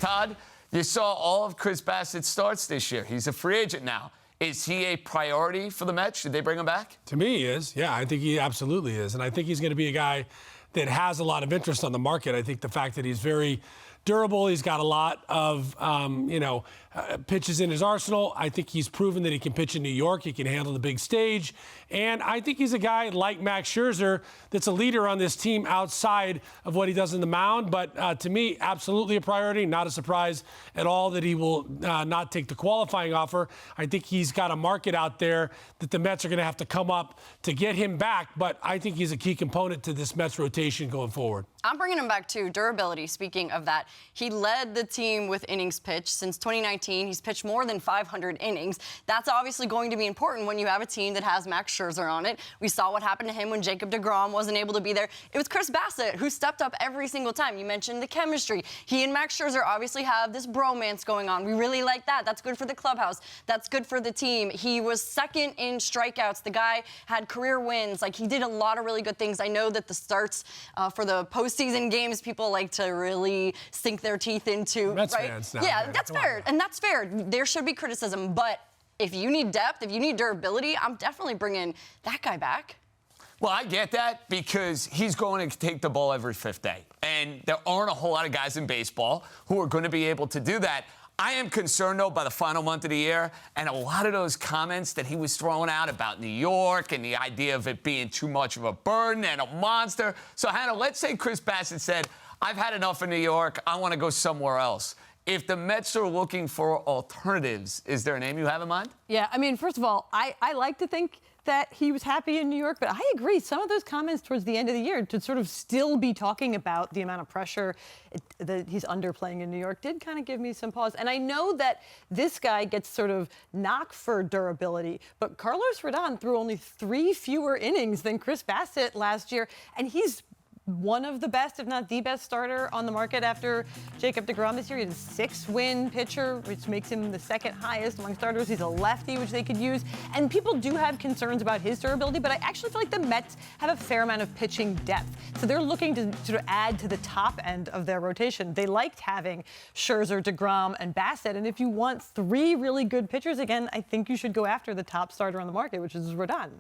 Todd, you saw all of Chris Bassitt's starts this year. He's a free agent now. Is he a priority for the Mets? Should they bring him back? To me, he is. Yeah, I think he absolutely is. And I think he's going to be a guy that has a lot of interest on the market. I think the fact that he's very durable, he's got a lot of, pitches in his arsenal. I think he's proven that he can pitch in New York. He can handle the big stage. And I think he's a guy like Max Scherzer that's a leader on this team outside of what he does in the mound. But to me, absolutely a priority. Not a surprise at all that he will not take the qualifying offer. I think he's got a market out there that the Mets are going to have to come up to get him back. But I think he's a key component to this Mets rotation going forward. I'm bringing him back to durability. Speaking of that, he led the team with innings pitched since 2019. He's pitched more than 500 innings. That's obviously going to be important when you have a team that has Max Scherzer on it. We saw what happened to him when Jacob deGrom wasn't able to be there. It was Chris Bassitt who stepped up every single time. You mentioned the chemistry. He and Max Scherzer obviously have this bromance going on. We really like that. That's good for the clubhouse. That's good for the team. He was second in strikeouts. The guy had career wins. Like, he did a lot of really good things. I know that the starts for the postseason games, people like to really sink their teeth into. Mets right? fans now, yeah, man. that's fair. And that's fair. There should be criticism. But if you need depth, if you need durability, I'm definitely bringing that guy back. Well, I get that because he's going to take the ball every fifth day. And there aren't a whole lot of guys in baseball who are going to be able to do that. I am concerned, though, by the final month of the year, and a lot of those comments that he was throwing out about New York and the idea of it being too much of a burden and a monster. So, Hannah, let's say Chris Bassitt said, I've had enough in New York. I want to go somewhere else. If the Mets are looking for alternatives, is there a name you have in mind? Yeah, I mean, first of all, I like to think that he was happy in New York, but I agree. Some of those comments towards the end of the year to sort of still be talking about the amount of pressure that he's underplaying in New York did kind of give me some pause. And I know that this guy gets sort of knocked for durability, but Carlos Rodon threw only 3 fewer innings than Chris Bassitt last year, and he's one of the best, if not the best starter on the market after Jacob deGrom this year. He's a 6-win pitcher, which makes him the second highest among starters. He's a lefty, which they could use. And people do have concerns about his durability, but I actually feel like the Mets have a fair amount of pitching depth. So they're looking to sort of add to the top end of their rotation. They liked having Scherzer, deGrom, and Bassitt. And if you want 3 really good pitchers, again, I think you should go after the top starter on the market, which is Rodon.